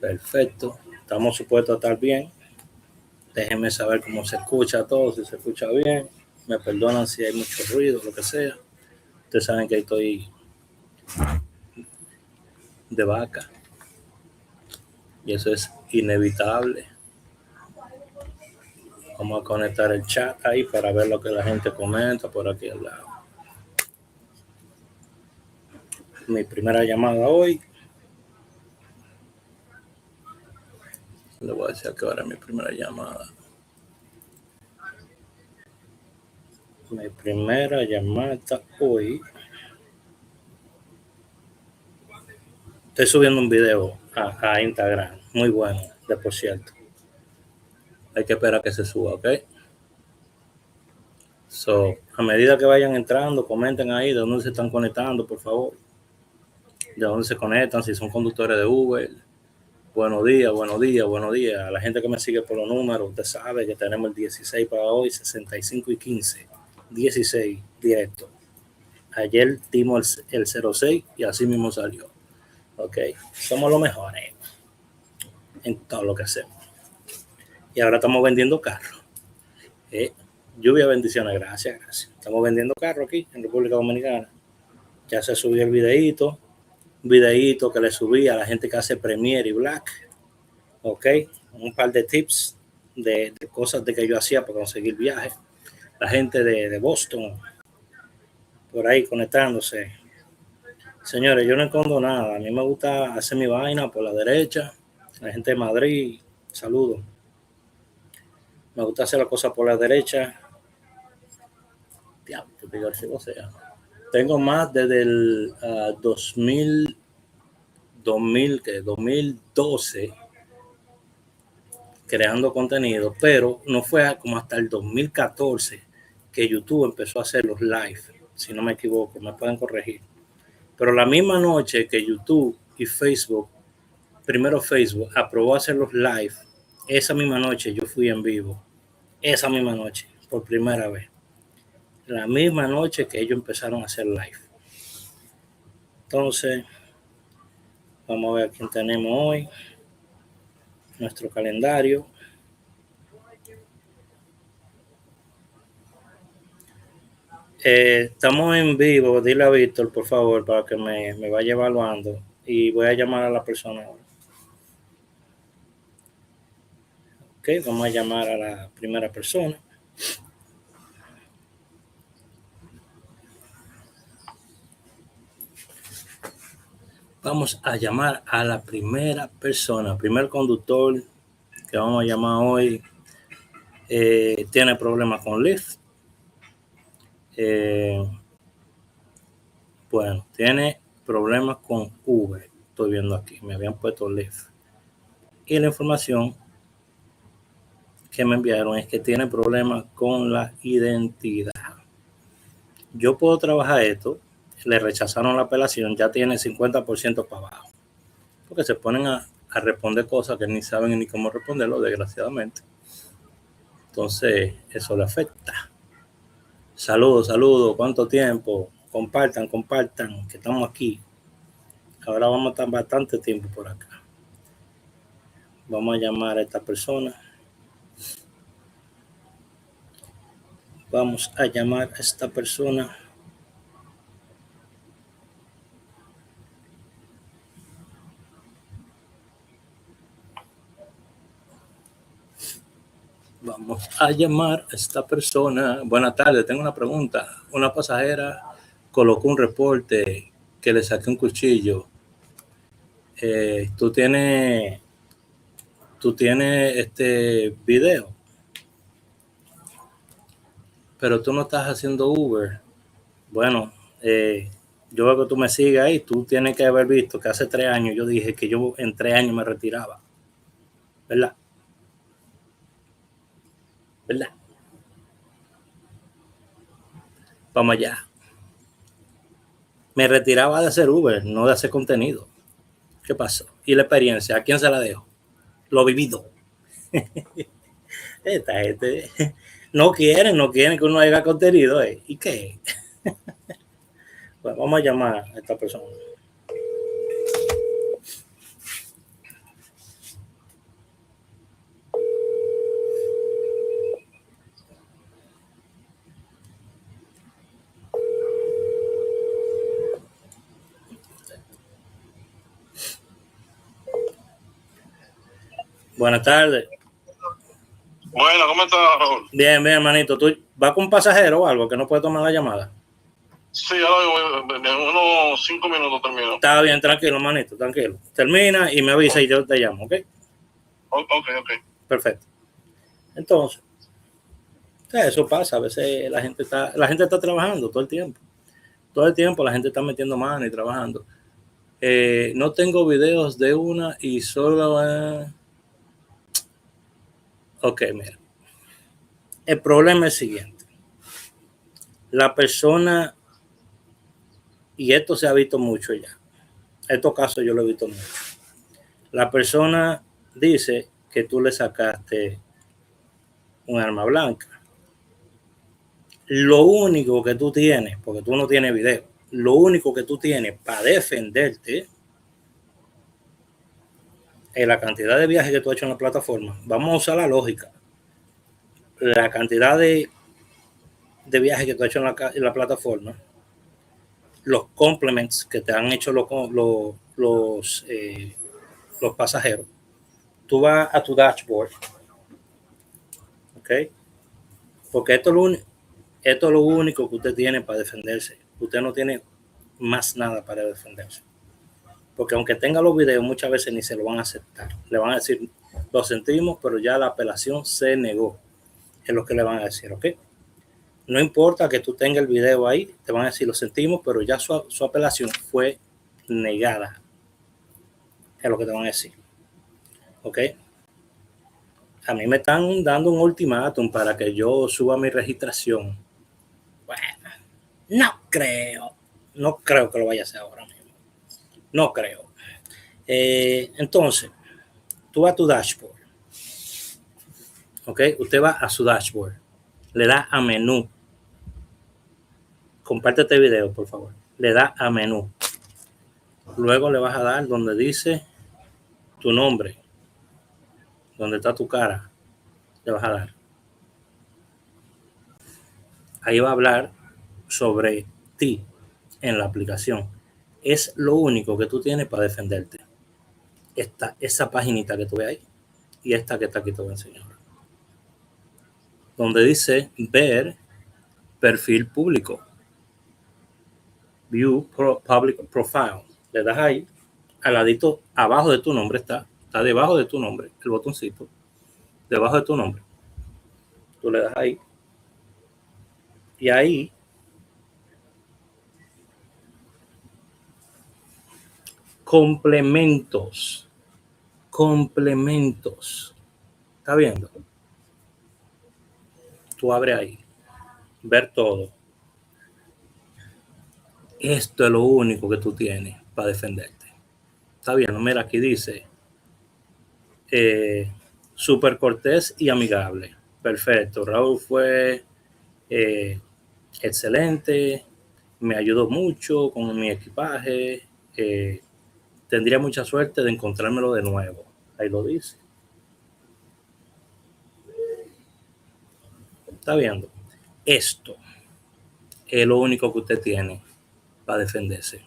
Perfecto. Estamos supuestos a estar bien. Déjenme saber cómo se escucha todo, si se escucha bien. Me perdonan si hay mucho ruido, lo que sea. Ustedes saben que estoy de vaca. Y eso es inevitable. Vamos a conectar el chat ahí para ver lo que la gente comenta por aquí al lado. Mi primera llamada hoy. Le voy a decir que ahora es mi primera llamada. Mi primera llamada hoy. Estoy subiendo un video a Instagram. Muy bueno, de por cierto. Hay que esperar a que se suba, ¿ok? So, a medida que vayan entrando, comenten ahí de dónde se están conectando, por favor. De dónde se conectan, si son conductores de Uber. Buenos días, buenos días, buenos días. A la gente que me sigue por los números, usted sabe que tenemos el 16 para hoy, 65 y 15. 16 directo. Ayer dimos el 06 y así mismo salió. Ok, somos los mejores en todo lo que hacemos. Y ahora estamos vendiendo carros. Lluvia, bendiciones, gracias. Estamos vendiendo carros aquí en República Dominicana. Ya se subió el videíto que le subí a la gente que hace Premiere y Black. Ok, un par de tips de cosas de que yo hacía para conseguir viajes. La gente de Boston, por ahí conectándose. Señores, yo no escondo nada. A mí me gusta hacer mi vaina por la derecha. La gente de Madrid, saludos. Me gusta hacer las cosas por la derecha. Diablo, qué picarse, o sea. Tengo más desde el 2012 creando contenido, pero no fue como hasta el 2014 que YouTube empezó a hacer los live, si no me equivoco, me pueden corregir. Pero la misma noche que YouTube y Facebook, primero Facebook aprobó hacer los live, esa misma noche yo fui en vivo, esa misma noche, por primera vez. La misma noche que ellos empezaron a hacer live. Entonces, vamos a ver quién tenemos hoy. Nuestro calendario. Estamos en vivo. Dile a Víctor, por favor, para que me vaya evaluando. Y voy a llamar a la persona ahora. Ok, vamos a llamar a la primera persona. Vamos a llamar a la primera persona, primer conductor que vamos a llamar hoy. Tiene problemas con Lyft. Bueno, tiene problemas con Uber. Estoy viendo aquí, me habían puesto Lyft. Y la información que me enviaron es que tiene problemas con la identidad. Yo puedo trabajar esto. Le rechazaron la apelación, ya tiene 50% para abajo. Porque se ponen a responder cosas que ni saben ni cómo responderlo, desgraciadamente. Entonces, eso le afecta. Saludos. ¿Cuánto tiempo? Compartan, que estamos aquí. Ahora vamos a estar bastante tiempo por acá. Vamos a llamar a esta persona. Vamos a llamar a esta persona. Vamos a llamar a esta persona. Buenas tardes, tengo una pregunta. Una pasajera colocó un reporte que le saqué un cuchillo. ¿Tú tienes este video? Pero tú no estás haciendo Uber. Bueno, yo veo que tú me sigues ahí. Tú tienes que haber visto que hace 3 años yo dije que yo en 3 años me retiraba. ¿Verdad? Vamos allá. Me retiraba de hacer Uber, no de hacer contenido. ¿Qué pasó? ¿Y la experiencia? ¿A quién se la dejo? Lo vivido. Esta gente no quieren que uno haga contenido. ¿Y qué? Bueno, vamos a llamar a esta persona. Buenas tardes. Bueno, ¿cómo estás, Raúl? Bien, bien, hermanito. ¿Tú vas con un pasajero o algo que no puede tomar la llamada? Sí, ahora en unos 5 minutos termino. Está bien, tranquilo, hermanito, tranquilo. Termina y me avisa y yo te llamo, ¿ok? Ok. Perfecto. Entonces, eso pasa. A veces la gente está trabajando todo el tiempo. Todo el tiempo la gente está metiendo mano y trabajando. No tengo videos de una y solo... Ok, mira. El problema es el siguiente. La persona, y esto se ha visto mucho ya, estos casos yo lo he visto mucho. La persona dice que tú le sacaste un arma blanca. Lo único que tú tienes, porque tú no tienes video, lo único que tú tienes para defenderte es la cantidad de viajes que tú has hecho en la plataforma. Vamos a usar la lógica. La cantidad de viajes que tú has hecho en la plataforma, los complements que te han hecho los pasajeros. Tú vas a tu dashboard, ¿ok? Porque esto es lo único que usted tiene para defenderse. Usted no tiene más nada para defenderse. Porque aunque tenga los videos, muchas veces ni se lo van a aceptar. Le van a decir, lo sentimos, pero ya la apelación se negó. Es lo que le van a decir, ¿ok? No importa que tú tengas el video ahí, te van a decir, lo sentimos, pero ya su apelación fue negada. Es lo que te van a decir, ¿ok? A mí me están dando un ultimátum para que yo suba mi registración. Bueno, no creo que lo vaya a hacer ahora mismo. No creo. Entonces, tú vas a tu dashboard. ¿Ok? Usted va a su dashboard. Le da a menú. Comparte este video, por favor. Le da a menú. Luego le vas a dar donde dice tu nombre. Donde está tu cara. Le vas a dar. Ahí va a hablar sobre ti en la aplicación. Es lo único que tú tienes para defenderte. Esa paginita que tú ves ahí y esta que está aquí te voy a enseñar. Donde dice ver perfil público. View Public Profile. Le das ahí, al ladito, abajo de tu nombre está debajo de tu nombre, el botoncito, debajo de tu nombre. Tú le das ahí y ahí complementos. ¿Está viendo? Tú abres ahí, ver todo. Esto es lo único que tú tienes para defenderte. Está bien, mira, aquí dice súper cortés y amigable. Perfecto, Raúl fue excelente, me ayudó mucho con mi equipaje, tendría mucha suerte de encontrármelo de nuevo. Ahí lo dice. Está viendo. Esto es lo único que usted tiene para defenderse.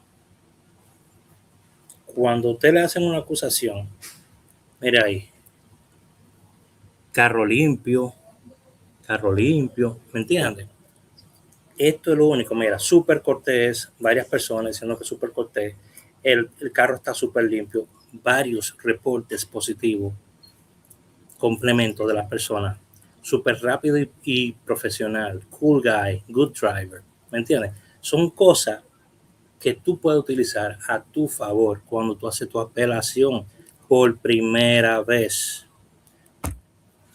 Cuando usted le hacen una acusación, mire ahí, carro limpio, ¿me entiende? Esto es lo único, mira, súper cortés, varias personas diciendo que súper cortés, el carro está súper limpio, varios reportes positivos, complemento de las personas, súper rápido y profesional, cool guy, good driver, ¿me entiendes? Son cosas que tú puedes utilizar a tu favor cuando tú haces tu apelación por primera vez.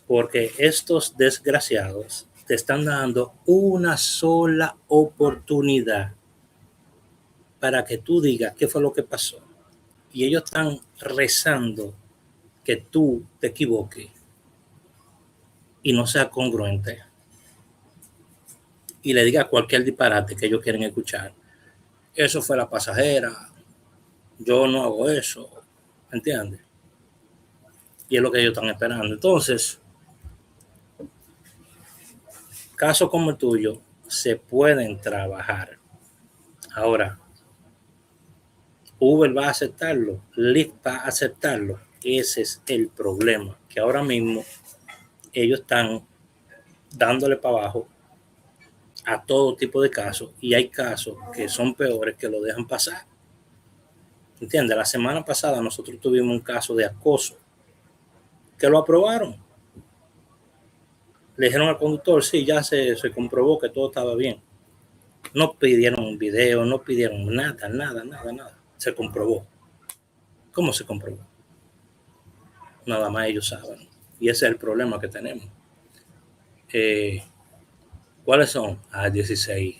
Porque estos desgraciados te están dando una sola oportunidad para que tú digas qué fue lo que pasó. Y ellos están rezando que tú te equivoques y no sea congruente y le diga cualquier disparate que ellos quieren escuchar. Eso fue la pasajera, yo no hago eso, ¿entiendes? Y es lo que ellos están esperando. Entonces, casos como el tuyo se pueden trabajar. Ahora, Uber va a aceptarlo, Lyft va a aceptarlo. Ese es el problema. que ahora mismo ellos están dándole para abajo a todo tipo de casos y hay casos que son peores que lo dejan pasar. ¿Entiendes? La semana pasada nosotros tuvimos un caso de acoso que lo aprobaron. Le dijeron al conductor, sí, ya se comprobó que todo estaba bien. No pidieron un video, no pidieron nada. Se comprobó. ¿Cómo se comprobó? Nada más ellos saben. Y ese es el problema que tenemos. ¿Cuáles son? 16.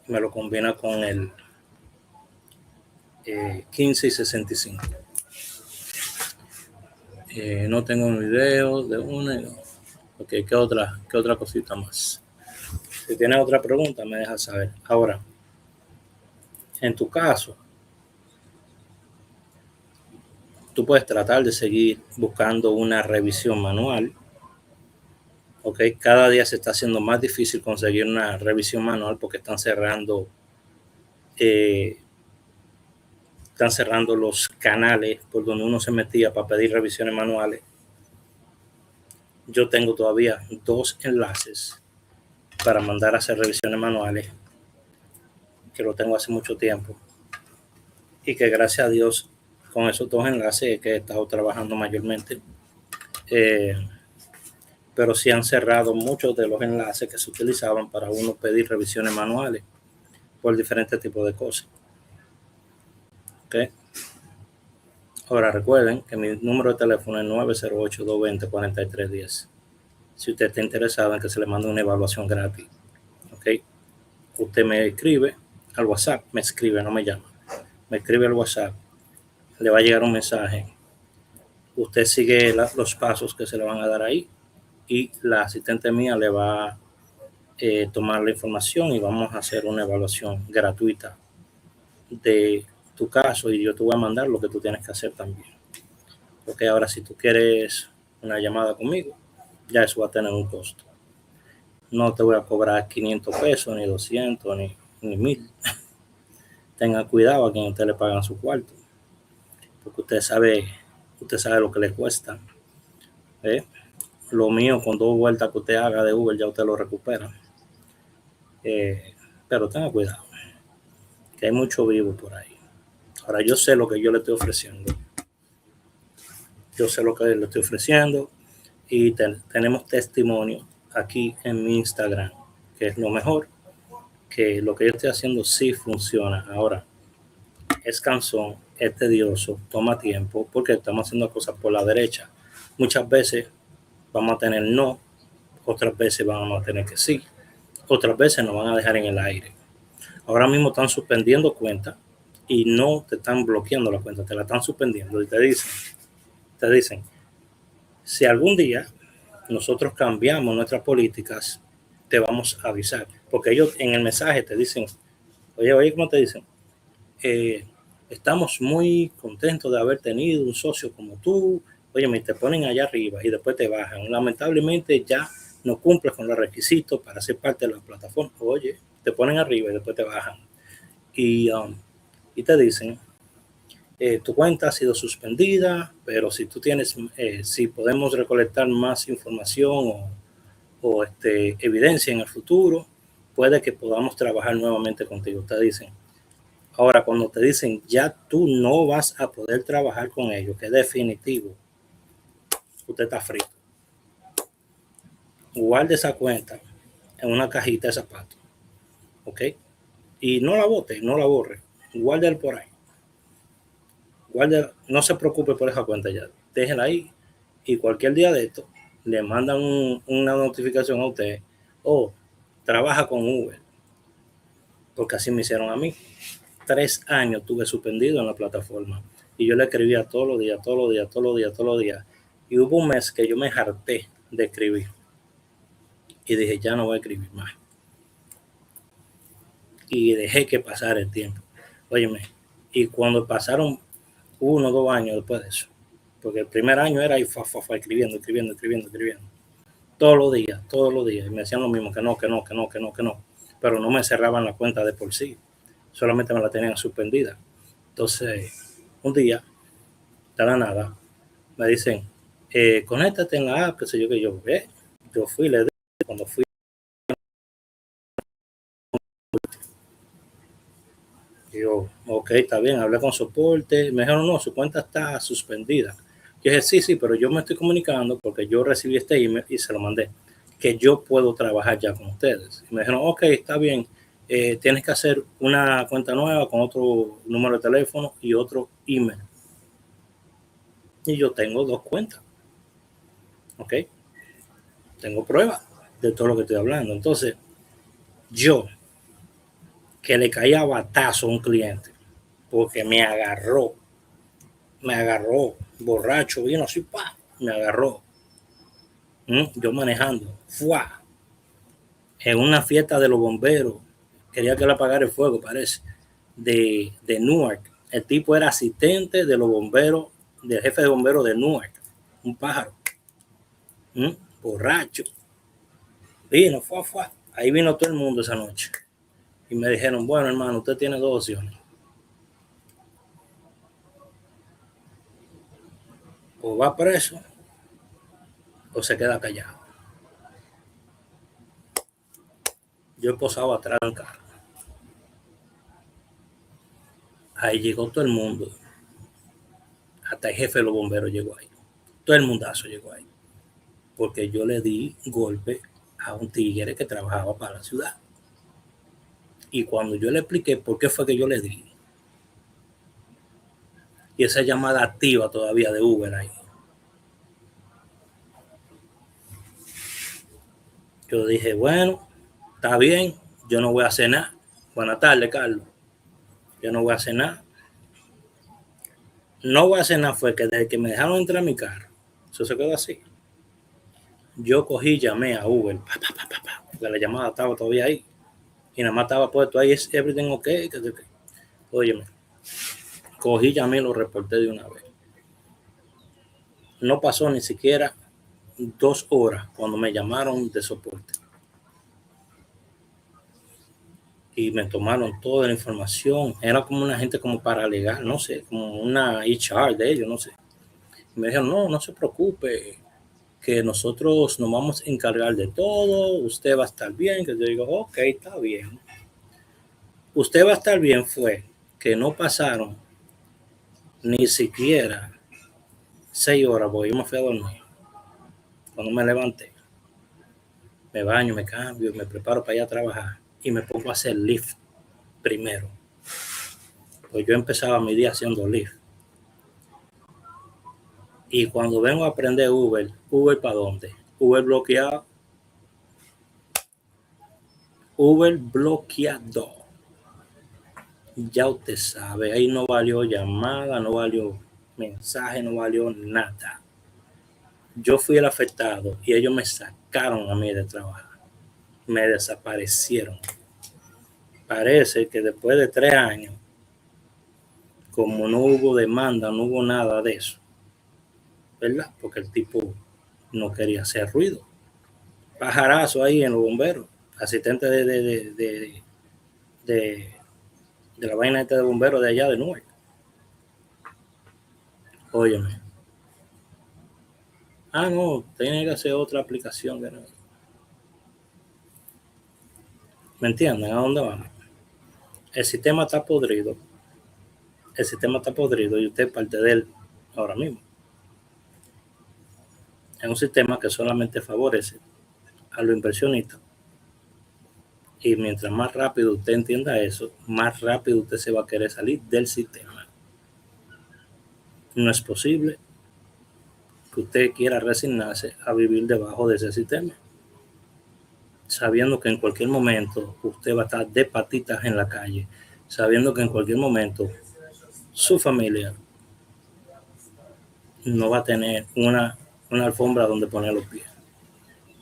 Me lo combina con el 15 y 65. No tengo un video de una. Ok, ¿qué otra cosita más? Si tienes otra pregunta, me dejas saber. Ahora, en tu caso, tú puedes tratar de seguir buscando una revisión manual. Ok, cada día se está haciendo más difícil conseguir una revisión manual porque están cerrando los canales por donde uno se metía para pedir revisiones manuales. Yo tengo todavía 2 enlaces para mandar a hacer revisiones manuales, que lo tengo hace mucho tiempo, y que gracias a Dios con esos 2 enlaces que he estado trabajando mayormente, pero sí han cerrado muchos de los enlaces que se utilizaban para uno pedir revisiones manuales por diferentes tipos de cosas. Okay. Ahora recuerden que mi número de teléfono es 908-220-4310. Si usted está interesado en que se le mande una evaluación gratis, okay, usted me escribe al WhatsApp, me escribe, no me llama, me escribe al WhatsApp, le va a llegar un mensaje, usted sigue los pasos que se le van a dar ahí y la asistente mía le va a tomar la información y vamos a hacer una evaluación gratuita de tu caso y yo te voy a mandar lo que tú tienes que hacer también. Porque ahora si tú quieres una llamada conmigo, ya eso va a tener un costo. No te voy a cobrar 500 pesos, ni 200, ni 1000. Tenga cuidado a quien usted le pagan su cuarto, porque usted sabe lo que le cuesta. Lo mío, con 2 vueltas que usted haga de Uber, ya usted lo recupera. Pero tenga cuidado, que hay mucho vivo por ahí. Ahora, yo sé lo que yo le estoy ofreciendo. Y tenemos testimonio aquí en mi Instagram, que es lo mejor, que lo que yo estoy haciendo sí funciona. Ahora, es cansón, es tedioso, toma tiempo, porque estamos haciendo cosas por la derecha. Muchas veces vamos a tener no, otras veces vamos a tener que sí, otras veces nos van a dejar en el aire. Ahora mismo están suspendiendo cuentas y no te están bloqueando la cuenta, te la están suspendiendo y te dicen, si algún día nosotros cambiamos nuestras políticas, te vamos a avisar. Porque ellos en el mensaje te dicen, oye, ¿cómo te dicen? Estamos muy contentos de haber tenido un socio como tú. Oye, me te ponen allá arriba y después te bajan. Lamentablemente ya no cumples con los requisitos para ser parte de la plataforma. Oye, te ponen arriba y después te bajan. Y te dicen, tu cuenta ha sido suspendida, pero si tú tienes, si podemos recolectar más información o evidencia en el futuro, puede que podamos trabajar nuevamente contigo. Te dicen. Ahora, cuando te dicen ya tú no vas a poder trabajar con ellos, que es definitivo, usted está frito. Guarde esa cuenta en una cajita de zapatos, ¿ok? Y no la bote, no la borre, guárdela por ahí. No se preocupe por esa cuenta ya, déjela ahí y cualquier día de esto le mandan una notificación a usted o trabaja con Uber, porque así me hicieron a mí. 3 años tuve suspendido en la plataforma y yo le escribía todos los días y hubo un mes que yo me harté de escribir y dije ya no voy a escribir más y dejé que pasara el tiempo. Óyeme, y cuando pasaron 1 o 2 años después de eso, porque el primer año era escribiendo todos los días y me decían lo mismo, que no, pero no me cerraban la cuenta de por sí, solamente me la tenían suspendida. Entonces un día, de la nada, me dicen, conéctate en la app, qué sé yo, que yo, yo fui, le di, cuando fui, yo, ok, está bien, hablé con soporte, me dijeron, no, su cuenta está suspendida. Yo dije, sí, pero yo me estoy comunicando porque yo recibí este email y se lo mandé, que yo puedo trabajar ya con ustedes. Y me dijeron, ok, está bien, tienes que hacer una cuenta nueva con otro número de teléfono y otro email. Y yo tengo 2 cuentas, ok, tengo pruebas de todo lo que estoy hablando. Entonces, yo, que le caía batazo a un cliente, porque me agarró, borracho, vino así, pa, me agarró. Yo manejando, ¡fua! En una fiesta de los bomberos, quería que le apagara el fuego, parece, de Newark. El tipo era asistente de los bomberos, del jefe de bomberos de Newark, un pájaro, borracho. Vino, ¡fua! Ahí vino todo el mundo esa noche. Y me dijeron, bueno, hermano, usted tiene 2 opciones. O va preso o se queda callado. Yo he posado atrás del carro. Ahí llegó todo el mundo. Hasta el jefe de los bomberos llegó ahí. Todo el mundazo llegó ahí. Porque yo le di golpe a un tigre que trabajaba para la ciudad. Y cuando yo le expliqué por qué fue que yo le di, y esa llamada activa todavía de Uber ahí, yo dije, bueno, está bien, yo no voy a hacer nada. Buenas tardes, Carlos. Yo no voy a hacer nada. No voy a hacer nada fue que desde que me dejaron entrar a mi carro, eso se quedó así. Yo cogí, llamé a Uber, porque la llamada estaba todavía ahí. Y nada más estaba puesto ahí, es everything okay. Óyeme, cogí, llamé y lo reporté de una vez. No pasó ni siquiera 2 horas cuando me llamaron de soporte. Y me tomaron toda la información. Era como una gente como paralegal, no sé, como una HR de ellos, no sé. Y me dijeron, no se preocupe, que nosotros nos vamos a encargar de todo, usted va a estar bien. Que yo digo, ok, está bien. Usted va a estar bien fue que no pasaron ni siquiera 6 horas, porque yo me fui a dormir. Cuando me levanté, me baño, me cambio, me preparo para ir a trabajar y me pongo a hacer lift primero. Pues yo empezaba mi día haciendo lift. Y cuando vengo a aprender Uber ¿para dónde? Uber bloqueado. Uber bloqueado. Ya usted sabe, ahí no valió llamada, no valió mensaje, no valió nada. Yo fui el afectado y ellos me sacaron a mí de trabajar. Me desaparecieron. Parece que después de 3 años, como no hubo demanda, no hubo nada de eso, ¿verdad? Porque el tipo no quería hacer ruido. Pajarazo ahí en los bomberos, asistente de la vaina esta de bomberos de allá de Nueva. Óyeme. No, tiene que hacer otra aplicación. ¿Me entienden a dónde vamos? El sistema está podrido. El sistema está podrido y usted es parte de él ahora mismo. Es un sistema que solamente favorece a los inversionistas. Y mientras más rápido usted entienda eso, más rápido usted se va a querer salir del sistema. No es posible que usted quiera resignarse a vivir debajo de ese sistema, sabiendo que en cualquier momento usted va a estar de patitas en la calle, sabiendo que en cualquier momento su familia no va a tener una alfombra donde poner los pies,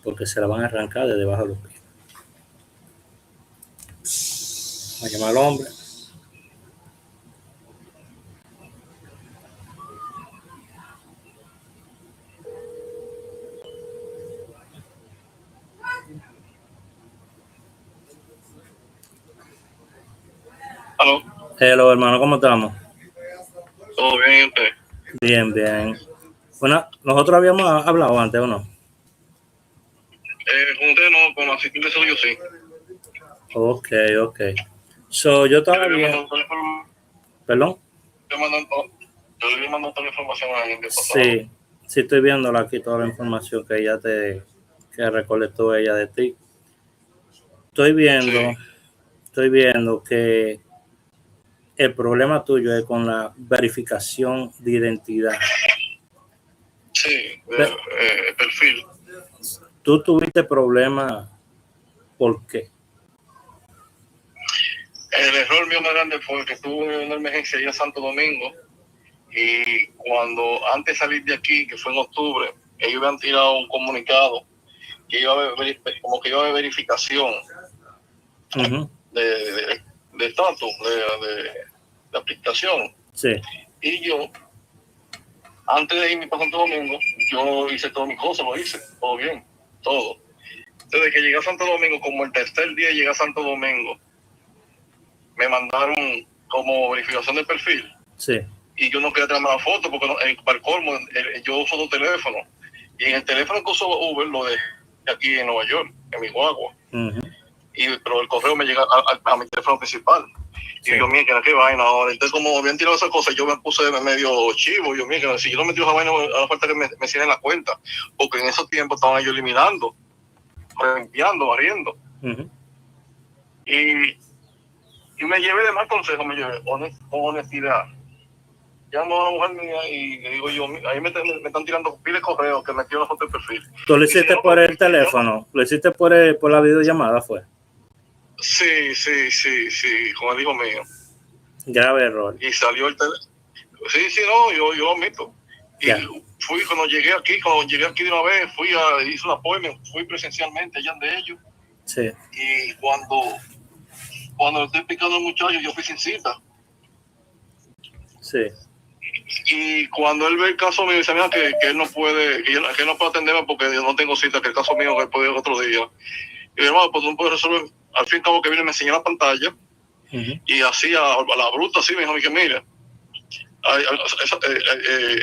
porque se la van a arrancar de debajo de los pies. Va a llamar al hombre. ¿Aló? Hello, hermano, ¿cómo estamos? ¿Todo bien, usted? Bien, bien. Bueno, nosotros habíamos hablado antes, ¿o no? Con usted no, con el asistente suyo sí. Ok. So, yo estaba Yo le bien. mando toda la información. ¿Perdón? Yo le mando toda la información a alguien del pasado. Sí, estoy viéndola aquí, toda la información que que recolectó ella de ti. Estoy viendo que el problema tuyo es con la verificación de identidad. Sí, el perfil. Tú tuviste problemas, ¿por qué? El error mío más grande fue que tuve una emergencia allá en Santo Domingo y cuando antes de salir de aquí, que fue en octubre, ellos habían tirado un comunicado que iba a haber, como que iba a haber verificación de estatus, de aplicación. Sí. Y yo, antes de irme para Santo Domingo, yo hice todas mis cosas, lo hice, todo bien, todo. Desde que llegué a Santo Domingo, como el tercer día llegué a Santo Domingo, me mandaron como verificación de perfil. Sí. Y yo no quería traerme la foto porque para el colmo, yo uso dos teléfonos. Y en el teléfono que uso Uber lo dejé aquí en Nueva York, en mi guagua. Pero el correo me llega a mi teléfono principal. Y yo, mira, qué vaina ahora. Entonces, como habían tirado esa cosa, yo me puse medio chivo. Yo, mira, si yo no metí esa vaina, a la falta que me cierren la cuenta. Porque en esos tiempos estaban ellos eliminando, limpiando, barriendo. Y me llevé de mal consejo, me llevé honestidad. Llamo a la mujer mía y le digo yo, ahí me están tirando pile correo que metió la foto de perfil. ¿Tú lo hiciste si por el teléfono? ¿Lo hiciste por la videollamada, fue? Sí, con el hijo mío. Grave error. Y salió el teléfono. Sí, no, yo lo admito. Y fui, cuando llegué aquí de una vez, hice un appointment, fui presencialmente allá de ellos. Sí. Y cuando estoy explicando al muchacho, yo fui sin cita. Sí. Y cuando él ve el caso mío, dice, mira, que él no puede, que él no puede atenderme porque yo no tengo cita, que el caso mío que puede ir otro día. Y mi hermano, pues no puedo resolver. Al fin y al cabo que viene, me enseñó la pantalla y así a la bruta, así me dijo que mira,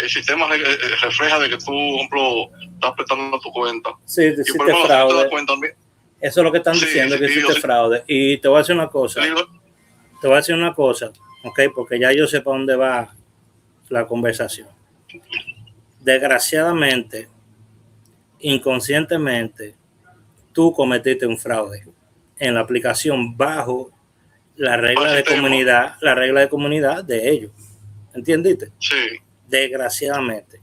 el sistema refleja de que tú, por ejemplo, estás prestando tu cuenta. Sí, y por ejemplo, fraude. Si te das cuenta, eso es lo que están diciendo, que hiciste fraude. Y te voy a decir una cosa. Ok, porque ya yo sé para dónde va la conversación. Desgraciadamente, inconscientemente, tú cometiste un fraude en la aplicación bajo la regla de comunidad de ellos. ¿Entendiste? Sí. Desgraciadamente,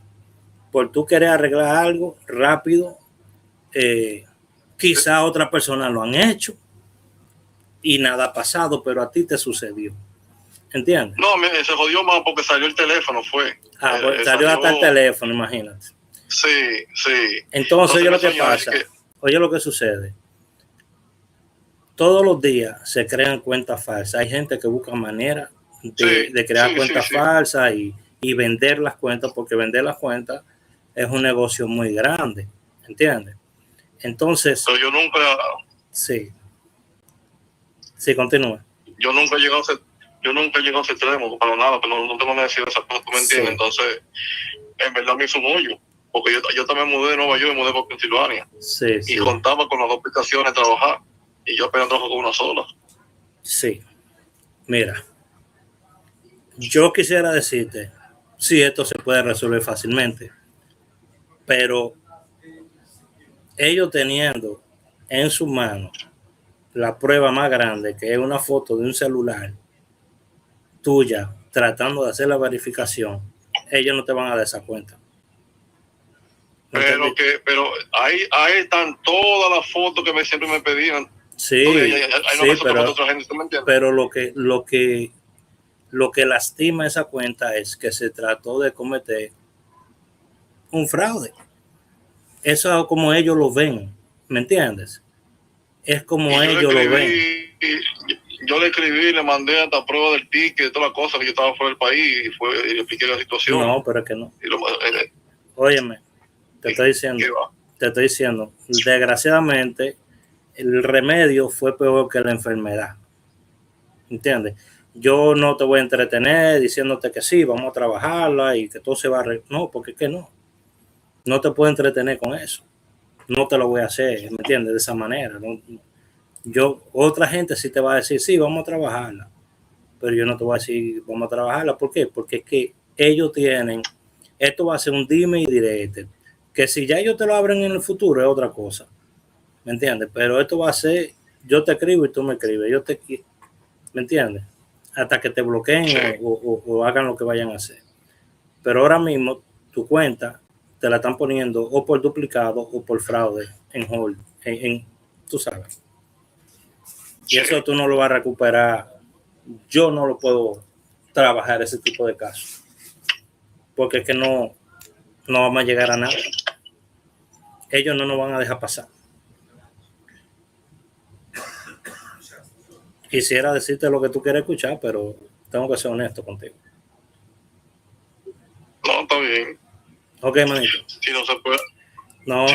por tú querer arreglar algo rápido, quizá otras personas lo han hecho y nada ha pasado, pero a ti te sucedió. ¿Entiendes? No, se jodió más porque salió el teléfono, fue. Salió hasta el teléfono, imagínate. Sí. Entonces, oye lo que pasa, oye lo que sucede. Todos los días se crean cuentas falsas. Hay gente que busca maneras de crear cuentas falsas y vender las cuentas, porque vender las cuentas es un negocio muy grande, ¿entiendes? Entonces... Pero yo nunca... Sí, continúa. Yo nunca he llegado a ese extremo, para nada, pero no tengo necesidad de esa cosa, ¿tú me entiendes? Entonces, en verdad me hizo un hoyo, porque yo también mudé de Nueva York y mudé por Pensilvania. Y contaba con las dos aplicaciones de trabajar, y yo apenas trabajo con una sola. Sí, mira, yo quisiera decirte, sí, esto se puede resolver fácilmente, pero ellos teniendo en sus manos la prueba más grande, que es una foto de un celular tuya tratando de hacer la verificación, ellos no te van a dar esa cuenta. Pero ahí están todas las fotos que siempre me pedían. Sí, pero lo que lastima esa cuenta es que se trató de cometer un fraude. Eso es como ellos lo ven, ¿me entiendes? Es como ellos lo ven. Yo le escribí, le mandé hasta prueba del ticket, todas las cosas, que yo estaba fuera del país y le expliqué la situación. No, pero es que no. Óyeme, te estoy diciendo, desgraciadamente, el remedio fue peor que la enfermedad. ¿Entiendes? Yo no te voy a entretener diciéndote que sí, vamos a trabajarla y que todo se va a... No, porque es que no. No te puedo entretener con eso. No te lo voy a hacer, ¿me entiendes? De esa manera. ¿No? Otra gente sí te va a decir, sí, vamos a trabajarla. Pero yo no te voy a decir, vamos a trabajarla. ¿Por qué? Porque es que ellos tienen, esto va a ser un dime y direte. Que si ya ellos te lo abren en el futuro es otra cosa. ¿Me entiendes? Pero esto va a ser, yo te escribo y tú me escribes. ¿Me entiendes? Hasta que te bloqueen o hagan lo que vayan a hacer. Pero ahora mismo tu cuenta te la están poniendo o por duplicado o por fraude en hold, tú sabes. Y eso tú no lo vas a recuperar. Yo no lo puedo trabajar ese tipo de casos. Porque es que no vamos a llegar a nada. Ellos no nos van a dejar pasar. Quisiera decirte lo que tú quieres escuchar, pero tengo que ser honesto contigo. No, está bien. Ok, manito. Si no se puede. No,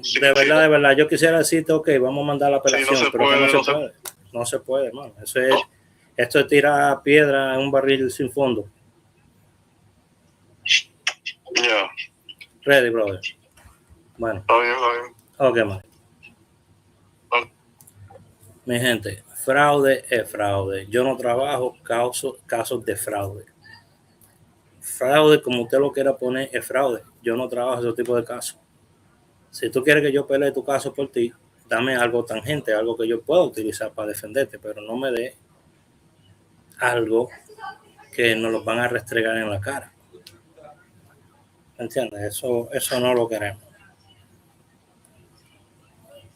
de verdad, yo quisiera decirte, ok, vamos a mandar la apelación, pero que no se puede. No se puede, hermano. Esto es tirar piedra en un barril sin fondo. Ya. Ready, brother. Bueno. Está bien. Ok, man. Mi gente, fraude es fraude. Yo no trabajo casos de fraude. Fraude, como usted lo quiera poner, es fraude. Yo no trabajo ese tipo de casos. Si tú quieres que yo pelee tu caso por ti, dame algo tangente, algo que yo pueda utilizar para defenderte, pero no me dé algo que nos lo van a restregar en la cara. ¿Entiendes? Eso no lo queremos.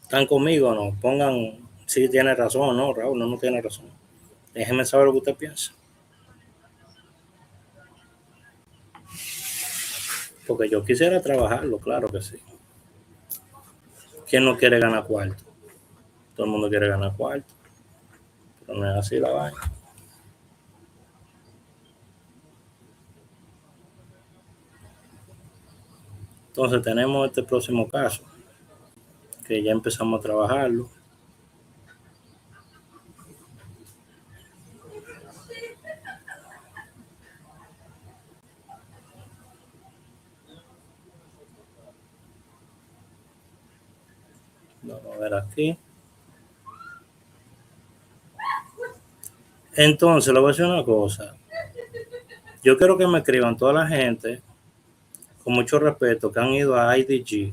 ¿Están conmigo o no? Pongan si tiene razón o no, Raúl, no tiene razón. Déjeme saber lo que usted piensa. Porque yo quisiera trabajarlo, claro que sí. ¿Quién no quiere ganar cuarto? Todo el mundo quiere ganar cuarto. Pero no es así la vaina. Entonces tenemos este próximo caso, que ya empezamos a trabajarlo. Vamos a ver aquí. Entonces, le voy a decir una cosa. Yo quiero que me escriban toda la gente, con mucho respeto, que han ido a IDG.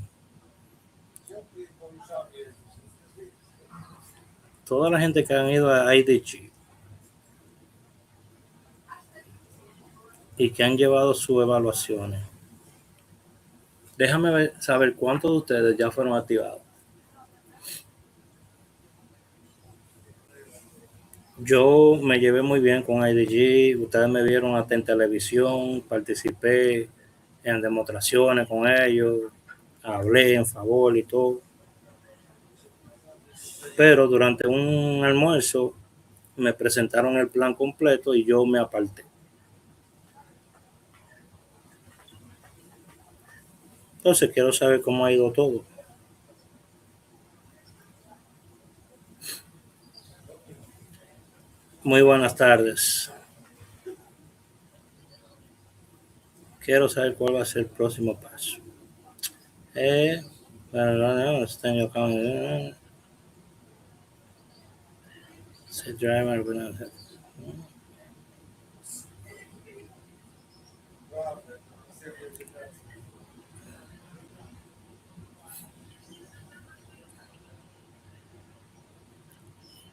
Toda la gente que han ido a IDG y que han llevado sus evaluaciones. Déjame saber cuántos de ustedes ya fueron activados. Yo me llevé muy bien con IDG, ustedes me vieron hasta en televisión, participé en demostraciones con ellos, hablé en favor y todo. Pero durante un almuerzo me presentaron el plan completo y yo me aparté. Entonces quiero saber cómo ha ido todo. Muy buenas tardes. Quiero saber cuál va a ser el próximo paso.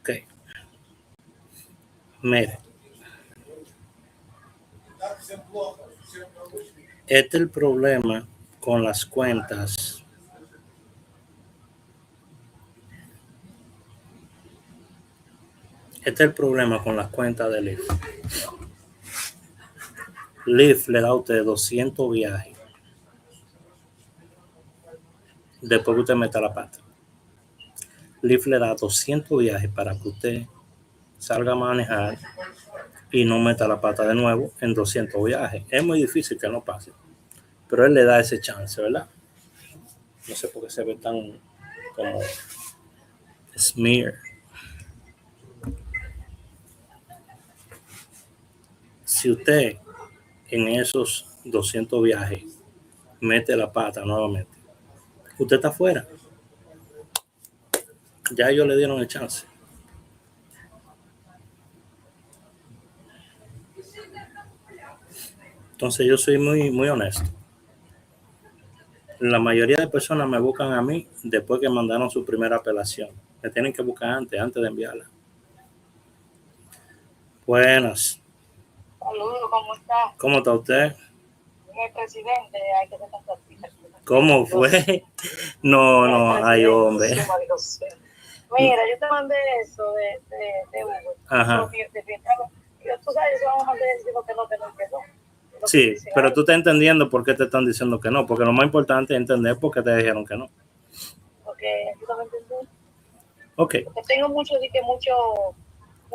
Ok. Mire. Este es el problema con las cuentas. Este es el problema con las cuentas de Lyft. Lyft le da a usted 200 viajes después que usted meta la pata. Lyft le da 200 viajes para que usted salga a manejar y no meta la pata de nuevo en 200 viajes. Es muy difícil que no pase, pero él le da ese chance, ¿verdad? No sé por qué se ve tan como smear. Si usted en esos 200 viajes mete la pata nuevamente. Usted está afuera. Ya ellos le dieron el chance. Entonces yo soy muy honesto. La mayoría de personas me buscan a mí después que mandaron su primera apelación. Me tienen que buscar antes de enviarla. Buenas. Saludos, ¿cómo está? ¿Cómo está usted? El presidente, hay que ser tan. ¿Cómo fue? No, ay, hombre. Mira, yo te mandé eso de Hugo. Ajá. Tú sabes, vamos a mandar diciendo que no. Sí, pero tú estás entendiendo por qué te están diciendo que no, porque lo más importante es entender por qué te dijeron que no. Porque yo también entendí. Ok. Porque tengo mucho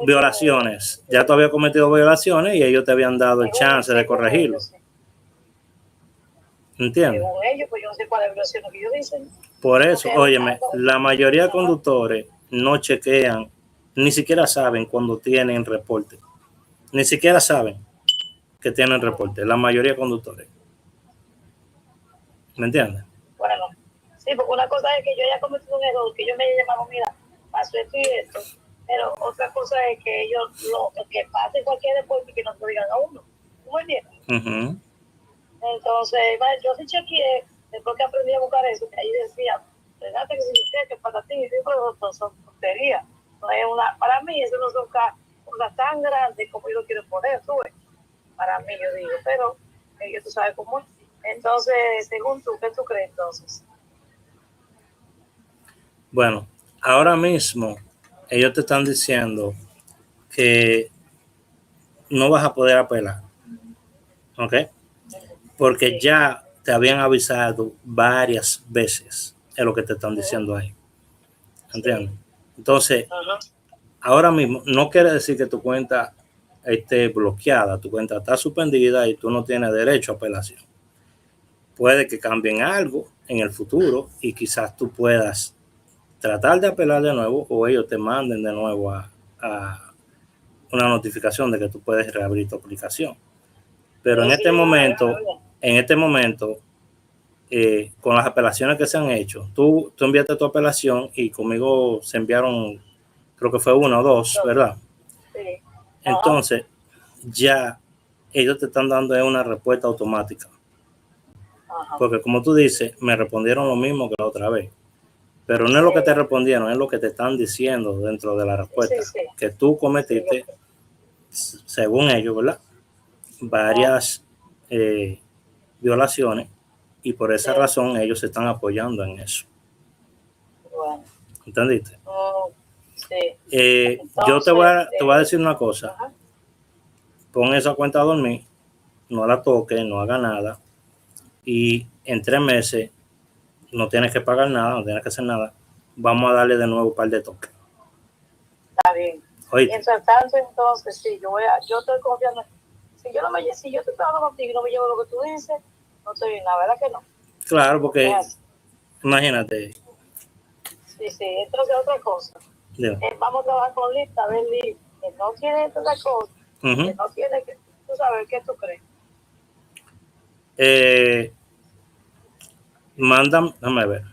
violaciones. Ya tú habías cometido violaciones y ellos te habían dado el chance de corregirlo. ¿Entiendes? Según ellos, pues yo no sé cuáles violaciones que ellos dicen. Por eso, óyeme, la mayoría de conductores no chequean, ni siquiera saben cuando tienen reporte. Ni siquiera saben que tienen reporte. La mayoría de conductores. ¿Me entiendes? Bueno, sí, porque una cosa es que yo haya cometido un error, que yo me haya llamado, mira, pasó esto y esto. Pero otra cosa es que ellos, que pase cualquier deporte que no lo digan a uno. ¿Tú me entiendes? Entonces, yo sí chequeé, después que aprendí a buscar eso, que ahí decía, fíjate que si usted, que para ti, no son tonterías. No es para mí, eso no son cosas tan grandes como yo lo quiero poner, tú ves. Para mí, yo digo, pero tú sabes cómo es. Entonces, según tú, ¿qué tú crees entonces? Bueno, ahora mismo ellos te están diciendo que no vas a poder apelar, ¿ok? Porque ya te habían avisado varias veces, es lo que te están diciendo ahí, ¿entiendes? Entonces, ahora mismo no quiere decir que tu cuenta esté bloqueada, tu cuenta está suspendida y tú no tienes derecho a apelación. Puede que cambien algo en el futuro y quizás tú puedas tratar de apelar de nuevo o ellos te manden de nuevo a una notificación de que tú puedes reabrir tu aplicación. Pero en este momento, con las apelaciones que se han hecho, tú enviaste tu apelación y conmigo se enviaron, creo que fue 1 o 2, ¿verdad? Sí. Entonces, ya ellos te están dando una respuesta automática. Porque como tú dices, me respondieron lo mismo que la otra vez. Pero no es lo que te respondieron, es lo que te están diciendo dentro de la respuesta. Que tú cometiste, según ellos, ¿verdad? Varias violaciones y por esa razón ellos se están apoyando en eso. Bueno. ¿Entendiste? Sí. Entonces, yo te voy a decir una cosa. Pon esa cuenta a dormir, no la toques, no haga nada y en 3 meses no tienes que pagar nada, no tienes que hacer nada. Vamos a darle de nuevo un par de toques. Está bien. ¿Oíste? Mientras tanto, entonces, sí, yo estoy confiando. Si yo estoy trabajando contigo y no me llevo lo que tú dices, no estoy bien, la verdad que no. Claro, porque imagínate. Sí, entonces otra cosa. Vamos a trabajar con lista, a ver, que no tiene otra cosa, que no tiene que, tú sabes, ¿qué tú crees? Mandan, déjame ver.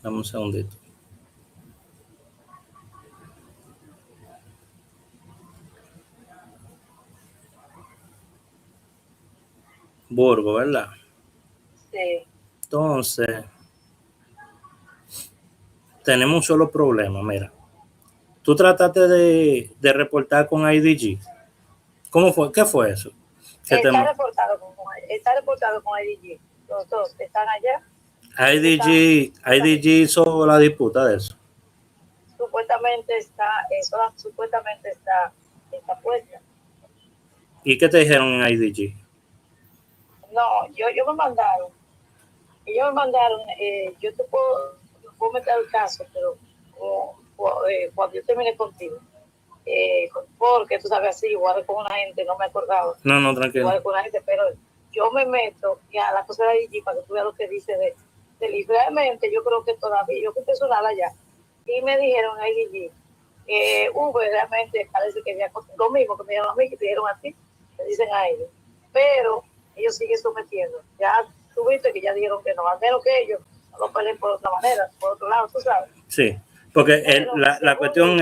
Dame un segundito. Burgo, ¿verdad? Sí. Entonces, tenemos un solo problema, mira. Tú trataste de reportar con IDG. ¿Cómo fue? ¿Qué fue eso? Está reportado con IDG. Los dos están allá. IDG hizo la disputa de eso. Supuestamente está puesta. ¿Y qué te dijeron en IDG? No, ellos me mandaron, yo te puedo meter el caso, pero cuando yo termine contigo, porque tú sabes así, igual con una gente, no me acordaba. No, tranquilo. Igual con una gente, pero yo me meto a la cosa de IDG para que tú veas lo que dice de realmente yo creo que todavía, yo fui personal allá, y me dijeron a IDG, realmente parece que había lo mismo que me dijeron a mí, que te dijeron a ti, te dicen a ellos. pero ellos siguen sometiendo. Ya tuviste que ya dijeron que no, al menos que ellos no lo peleen por otra manera, por otro lado, tú sabes. Sí, porque la cuestión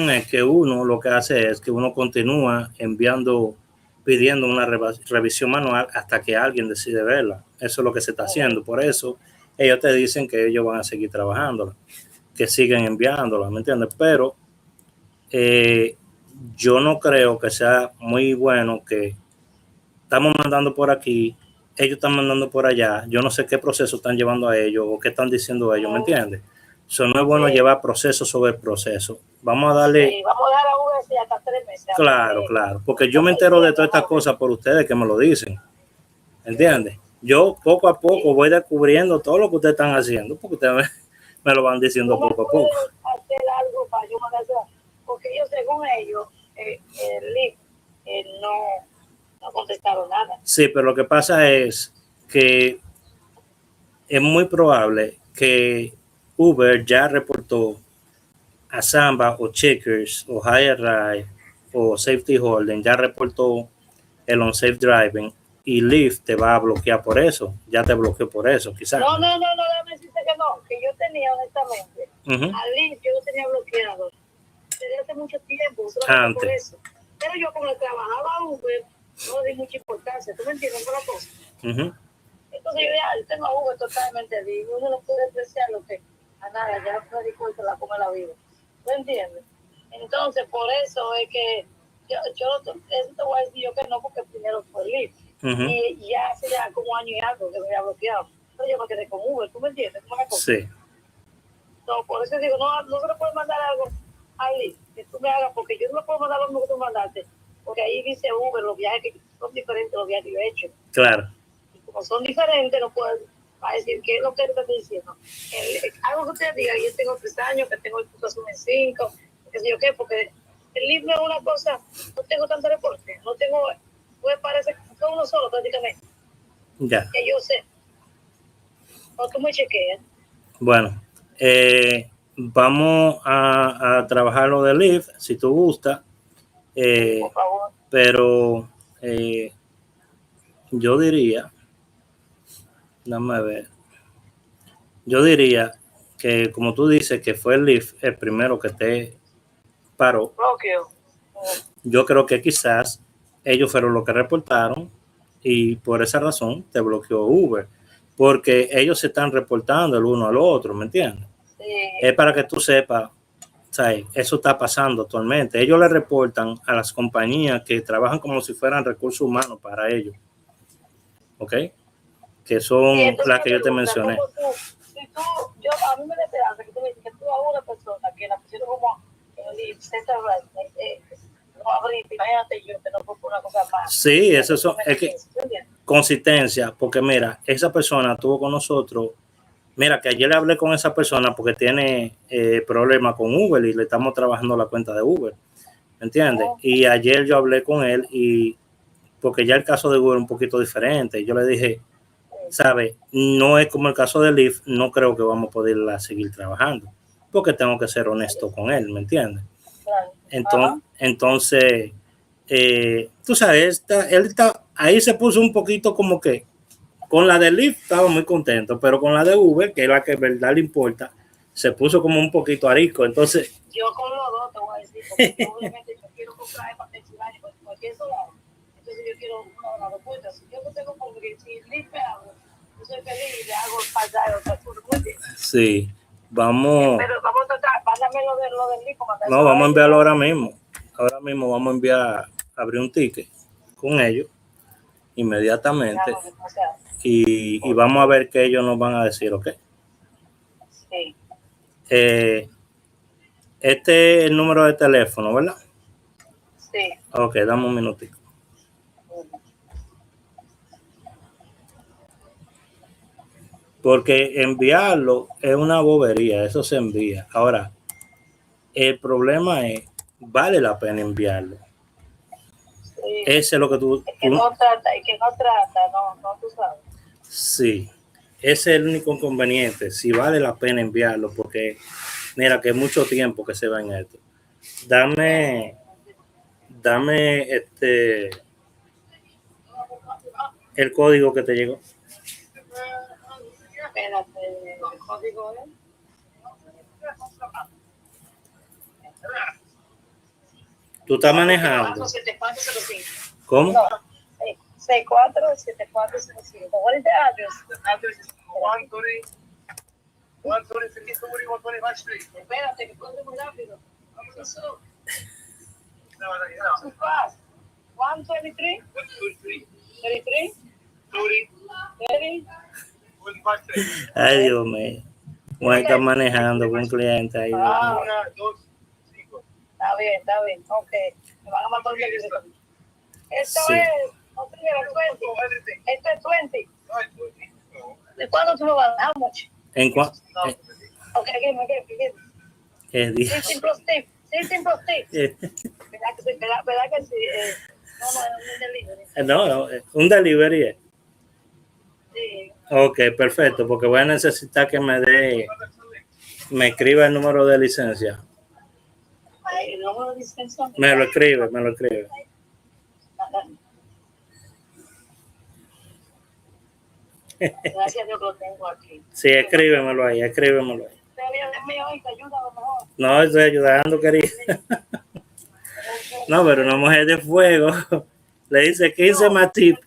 es que uno lo que hace es que uno continúa pidiendo una revisión manual hasta que alguien decide verla. Eso es lo que se está haciendo. Por eso ellos te dicen que ellos van a seguir trabajándola, que siguen enviándola, ¿me entiendes? Pero yo no creo que sea muy bueno que estamos mandando por aquí, ellos están mandando por allá, yo no sé qué proceso están llevando a ellos o qué están diciendo ellos, ¿me entiendes? Eso no es bueno llevar proceso sobre proceso. Vamos a darle... Sí, vamos a dar a VC hasta 3 meses. Claro, porque yo me entero de todas estas cosas por ustedes que me lo dicen, ¿entiendes? Yo poco a poco voy descubriendo todo lo que ustedes están haciendo, porque ustedes me lo van diciendo poco a poco. Hacer algo para yo mandar, porque ellos, según ellos, el link no contestaron nada. Sí, pero lo que pasa es que es muy probable que Uber ya reportó a Samba o Checkers o High Ride o Safety Holding, ya reportó el unsafe driving y Lyft te va a bloquear por eso, ya te bloqueó por eso, quizás. No, déjame decirte que no, que yo tenía honestamente, a Lyft yo lo tenía bloqueado desde hace mucho tiempo, solamente por eso. Pero yo como trabajaba Uber, no le di mucha importancia, ¿tú me entiendes por la cosa? Entonces yo tengo a Uber totalmente libre, uno no puede apreciar lo que a nada, ya me di cuenta la come la vida, ¿tú entiendes? Entonces por eso es que yo eso te voy a decir yo que no, porque primero fue Lyft, y ya hace ya como año y algo que me había bloqueado, pero yo me quedé con Uber, ¿tú me entiendes? ¿Cómo la cosa? Sí. No, por eso digo, no se le puede mandar algo a Lyft que tú me hagas, porque yo no le puedo mandar lo mismo que tú mandaste, porque ahí dice Uber, los viajes que son diferentes, los viajes que yo he hecho. Claro. Y como son diferentes, no puedo decir qué es lo que te estoy diciendo. Algo que usted diga, yo tengo 3 años, que tengo el puntuación en 5, qué sé yo qué, porque el libro es una cosa, no tengo tanto reporte, no tengo, pues parece que son uno solo prácticamente. Ya. Que yo sé. No, tú me chequeas. Bueno, vamos a trabajar lo de Lyft, si tú gustas. Por favor. Pero yo diría, dame ver, yo diría que como tú dices que fue el Lyft el primero que te paró, yo creo que quizás ellos fueron los que reportaron y por esa razón te bloqueó Uber, porque ellos se están reportando el uno al otro, ¿me entiendes? Sí. Es para que tú sepas, ¿sabes? Eso está pasando actualmente. Ellos le reportan a las compañías que trabajan como si fueran recursos humanos para ellos, ¿ok? Que son las que yo te mencioné. A mí me da esperanza que tú me dices que tú a una persona que la pusieron como el center no abriste, imagínate yo que no fue una cosa más. Sí, eso es que consistencia, porque mira, esa persona estuvo con nosotros. Mira, que ayer le hablé con esa persona porque tiene problemas con Uber y le estamos trabajando la cuenta de Uber, ¿entiendes? Y ayer yo hablé con él y porque ya el caso de Uber es un poquito diferente. Yo le dije, ¿sabe? No es como el caso de Lyft, no creo que vamos a poderla seguir trabajando, porque tengo que ser honesto con él, ¿me entiendes? Entonces, tú sabes, ahí se puso un poquito como que con la de Lyft estaba muy contento, pero con la de Uber, que es la que en verdad le importa, se puso como un poquito arisco. Entonces, yo con los dos te voy a decir, porque obviamente yo quiero comprar para Pensilvania, porque cualquier solar, entonces yo quiero una de las dos puertas. Si yo no tengo porque si Lyft me hago, yo soy feliz y le hago el pasaje a otra cosa. Sí, vamos. Pero vamos a tratar, mándame lo del Lyft. No, vamos a enviarlo ahora mismo. Ahora mismo vamos a abrir un ticket con ellos inmediatamente. Y vamos a ver qué ellos nos van a decir, ¿ok? Sí. Este es el número de teléfono, ¿verdad? Sí. Ok, dame un minutico. Porque enviarlo es una bobería, eso se envía. Ahora, el problema es, ¿vale la pena enviarlo? Sí. Ese es lo que tú... que no trata, no tú sabes. Sí, ese es el único inconveniente, si vale la pena enviarlo, porque mira que es mucho tiempo que se va en esto. Dame El código que te llegó. Espérate, el código es. Tú estás manejando. 7405. ¿Cómo? No, 647405. What is the address? The address is 120 Street. Espérate, que corre muy rápido. So No. fast. 123? 33? 30? Ay, Dios mío. Juan está manejando con un cliente ahí. Ah, 1, 2, 5. está bien. Ok. Me van a mandar un libro. Esto Sí. es, no sé, 20. Esto es 20. ¿De cuándo tú me vas a dar? How much? ¿En cuánto? Ok, give me. 16 plus tip. 16 plus tip. ¿Verdad que sí? No, es un delivery. No, un delivery. Sí. Ok, perfecto, porque voy a necesitar que me escriba el número de licencia. Ay, el número de licencia. Me lo escribe. Gracias a Dios que lo tengo aquí. Sí, escríbemelo ahí. Es mío y te ayuda a lo mejor. No, estoy ayudando, querido. No, pero una mujer de fuego le dice 15 más tip.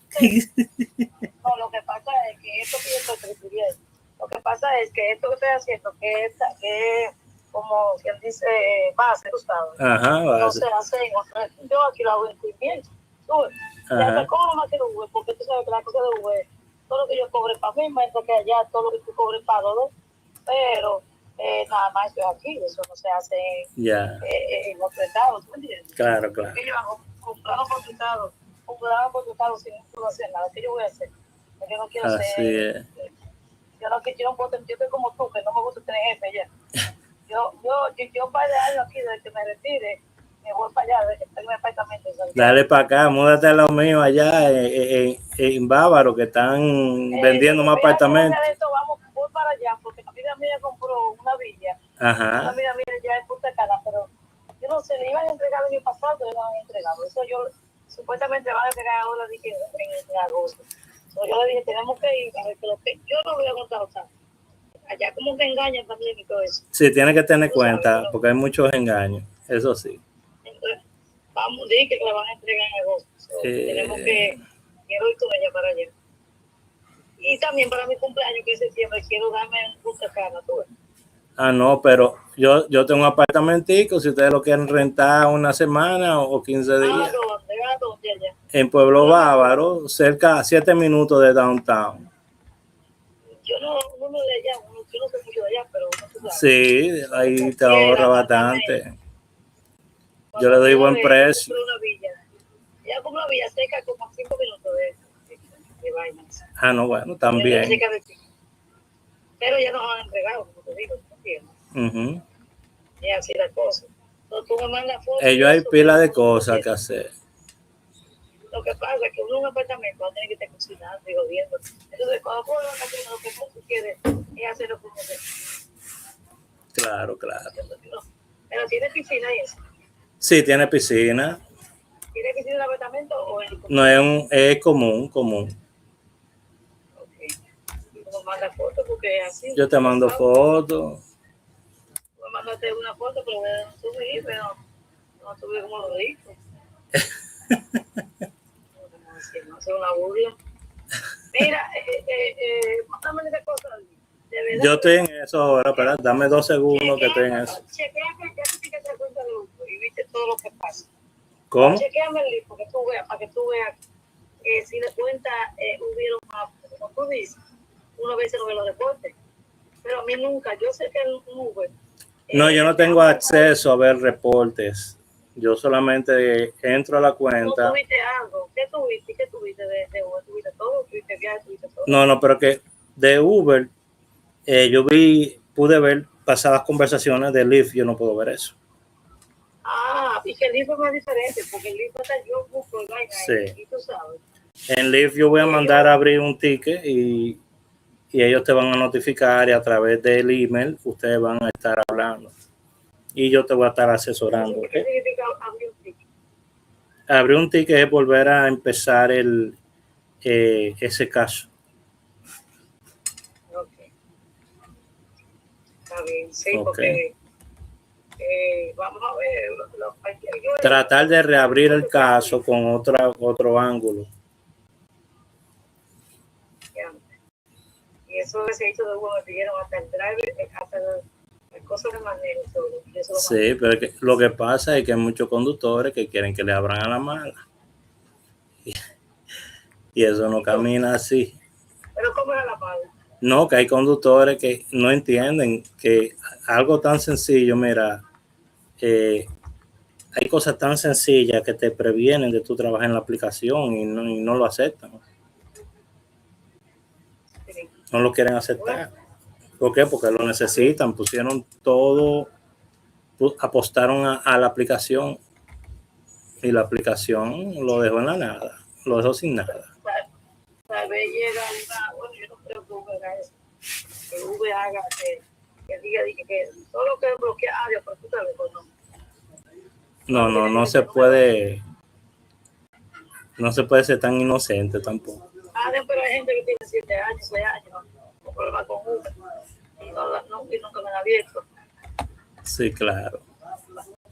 No, lo que pasa es que esto que yo estoy refiriendo, lo que pasa es que esto que estoy haciendo, que es como quien dice base, tú sabes. Ajá, No base. se hace en otro. Yo aquí lo hago en bien. Ya te cobro más que el Uber, porque tú sabes que la cosa de Uber, todo lo que yo cobre para mí, mientras que allá todo lo que tú cobres para los dos. Pero nada más estoy aquí, eso no se hace en otro estado, ¿tú me entiendes? Claro. Que yo hago comprado por tu estado sin no hacer nada. ¿Qué yo voy a hacer? Yo no quiero ser. Yo no quiero yo estoy como tú, que no me gusta tener jefe ya. Yo un par de años aquí, desde que me retire, me voy para allá, desde que tengo mi apartamento. Dale para acá, múdate a los míos allá en Bávaro, que están vendiendo un apartamento. Voy para allá, porque la amiga mía compró una villa. Ajá. Una amiga mía ya en Punta Cana, pero yo no sé, le iban a entregar el año pasado, le iban a entregar. Eso yo, supuestamente van a entregar ahora en agosto. So, yo le dije, tenemos que ir a ver que yo no voy a contar, o sea, allá como que engañan también y todo eso. Sí, tiene que tener cuenta, porque hay muchos engaños, eso sí. Entonces, vamos a decir que la van a entregar en agosto. So, tenemos que ir con ella para allá. Y también para mi cumpleaños, que es septiembre, quiero darme un Punta Cana, tú ves. Ah, no, pero yo tengo un apartamentico, si ustedes lo quieren rentar una semana o 15 días. ¿A dónde allá? En Pueblo Bávaro, cerca a 7 minutos de downtown. Yo no de allá, yo no sé mucho de allá, pero no se sabe. Sí, ahí te ahorra bastante. Yo le doy buen precio. Ya como una villa seca, como 5 minutos de vainas. Ah, no, bueno, también. Pero ya nos han entregado, como te digo, ¿entiendes? Y así la cosa. Entonces tú me mandas fotos. Ellos hay pila de cosas que hacer. Lo que pasa es que uno en un apartamento va a tener que estar cocinando y jodiendo. Entonces, cuando tú vas a hacer lo que tú quieres es hacerlo como que. Claro. Pero tiene piscina y eso. Sí, tiene piscina. ¿Tiene piscina en el apartamento o en el no es común. Ok. Me manda fotos porque así. Yo te mando fotos. Me mandaste una foto, pero no subí, pero no subí como lo dijo. No hace una burla. Mira, mándame esa cosa. Yo estoy en eso ahora, espera, dame 2 segundos que estoy en eso. Chequeame, ya tú tienes que dar cuenta de uno y viste todo lo que pasa. ¿Cómo? Chequeame el libro para que tú veas si de cuenta hubieron más, como tú dices, uno veces no ve los reportes, pero a mí nunca, yo sé que el Uber. No, yo no tengo acceso a ver reportes. Yo solamente entro a la cuenta. ¿No tuviste algo? ¿Qué tuviste? ¿Qué tuviste de Uber? ¿Tuviste todo? ¿Tuviste viaje? ¿Tuviste todo? No, pero que de Uber, yo pude ver pasadas conversaciones de Lyft, yo no puedo ver eso. Ah, y que el Lyft es más diferente, porque el Lyft hasta yo busco el vaina y tú sabes. En Lyft yo voy a mandar a abrir un ticket y ellos te van a notificar y a través del email ustedes van a estar hablando. Y yo te voy a estar asesorando. ¿Qué significa abrir un ticket? Abrir un ticket es volver a empezar el ese caso. Okay. Está bien, sí, Okay. porque vamos a ver, tratar de reabrir el caso con otro ángulo. Y eso se hizo de bueno, me pidieron hasta el driver, hasta las cosas de manejo. Sí, pero lo que pasa es que hay muchos conductores que quieren que le abran a la mala. Y eso no camina así. ¿Pero cómo era la mala? No, que hay conductores que no entienden que algo tan sencillo, mira, hay cosas tan sencillas que te previenen de tu trabajar en la aplicación y no lo aceptan. Sí. No lo quieren aceptar. ¿Por qué? Porque lo necesitan, pusieron todo, apostaron a la aplicación y la aplicación lo dejó en la nada, lo dejó sin nada. Tal vez llega una, bueno, yo no creo que Uber haga eso, que Uber haga que diga que todo lo que bloquea área, pero tú sabes, pues no. No se puede, no se puede ser tan inocente tampoco. Pero hay gente que tiene 7 años, 6 años, con problemas con Uber, y nunca me han abierto. Sí, claro.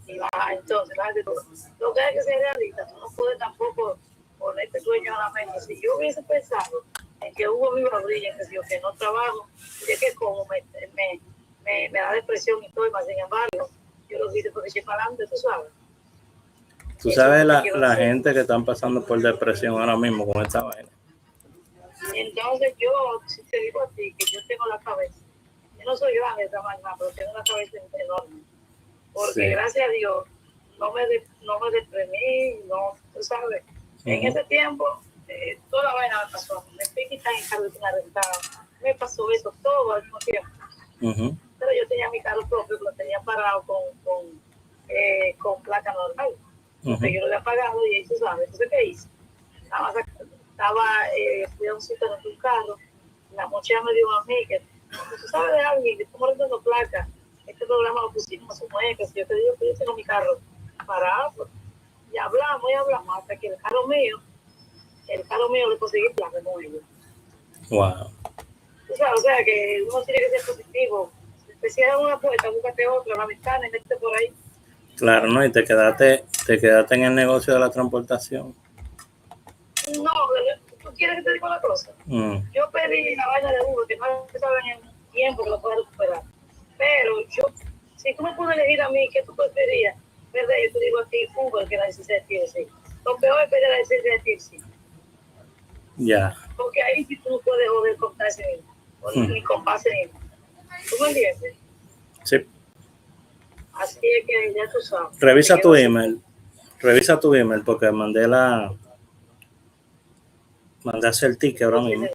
Entonces, lo que hay que ser realista, tú no puedes tampoco ponerte sueño a la mente. Si yo hubiese pensado en que Hugo me iba a abrir, que no trabajo, y es que como me da depresión y todo, y más sin embargo, yo lo hice porque estoy para adelante, tú sabes. Tú sabes la gente que están pasando por depresión ahora mismo con esta vaina. Entonces yo, si te digo a ti, que yo tengo la cabeza, yo no soy grande de esta manera, pero tengo la cabeza enorme. Porque sí, gracias a Dios no me deprimí, no, tú sabes. En ese tiempo, toda la vaina me pasó. Me fui a quitar en carretera rentada, me pasó eso todo al mismo tiempo. Pero yo tenía mi carro propio, lo tenía parado con placa normal. Porque yo lo había pagado y tú sabes. Entonces, ¿qué hice? Fui a un sitio de un carro, la mochila me dijo a mí que tú sabes de alguien que estamos rendiendo placa. Este programa lo pusimos a su mueca, si yo te digo que yo tengo mi carro parado, y hablamos hasta que el carro mío le conseguí placa con ellos. Wow. O sea, que uno tiene que ser positivo. Si te cierran una puerta, búscate otra, la ventana y métete por ahí. Claro, ¿no? Y te quedaste en el negocio de la transportación. No, ¿tú quieres que te diga una cosa? Yo pedí la vaina de Uber, que no saben en tiempo que lo pueda recuperar. Pero si tú me puedes elegir a mí, ¿qué tú preferías? ¿Verdad? Yo te digo a ti, Uber, que la licencia de TLC. Lo peor es pedir la licencia de TLC. Ya. Porque ahí sí tú no puedes joder con taxi ni con pase ni. ¿Tú me entiendes? Sí. Así es que ya tú sabes. Revisa tu email. Revisa tu email porque mandé a hacer el ticket ahora mismo.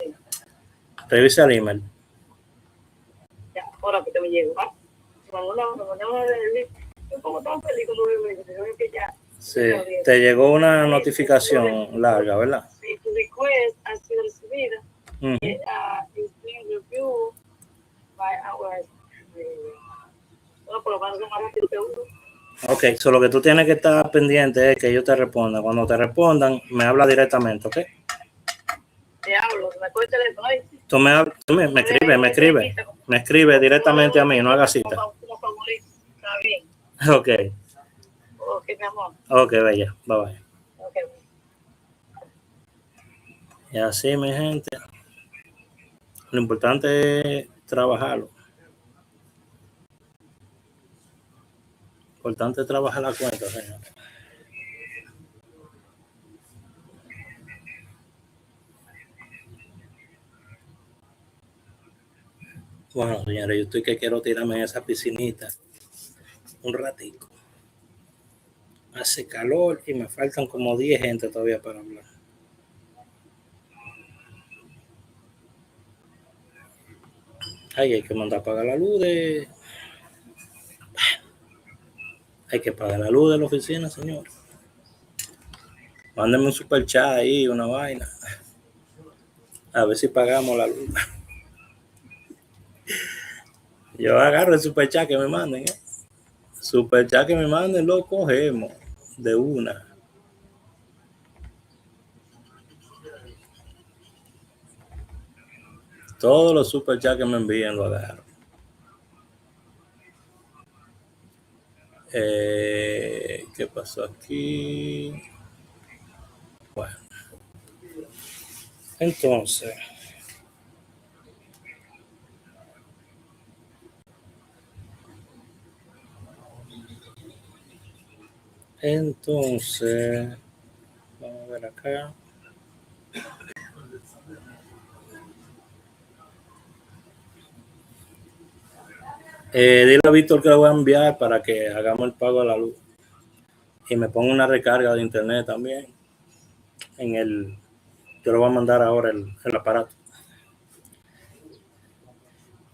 Revisa el email. Ya, ahora que te me llego, ¿va? Yo como tan feliz cuando veo que ya. Sí, te llegó una notificación larga, ¿verdad? Sí, tu request ha sido recibida. It's being reviewed by our. Bueno, por lo menos es más rápido que uno. Ok, lo que tú tienes que estar pendiente es que ellos te respondan. Cuando te respondan, me habla directamente, ¿ok? Te hablo, me coge el teléfono ahí. Tú me escribe directamente a mí, no hagas cita. Como favorito, está bien. Ok. Ok, mi amor. Ok, bella, bye bye. Okay. Y así, mi gente, lo importante es trabajarlo. Lo importante es trabajar la cuenta, señor. Bueno, señores, yo estoy que quiero tirarme en esa piscinita un ratico. Hace calor y me faltan como 10 gente todavía para hablar. Ay, hay que mandar a pagar la luz de... Hay que pagar la luz de la oficina, señor. Mándenme un super chat ahí, una vaina. A ver si pagamos la luz. Yo agarro el super chat que me manden. Super chat que me manden, lo cogemos de una. Todos los superchats que me envíen lo agarro. ¿Qué pasó aquí? Bueno, entonces, vamos a ver acá. Dile a Víctor que le voy a enviar para que hagamos el pago de la luz. Y me ponga una recarga de internet también. Yo le voy a mandar ahora el aparato.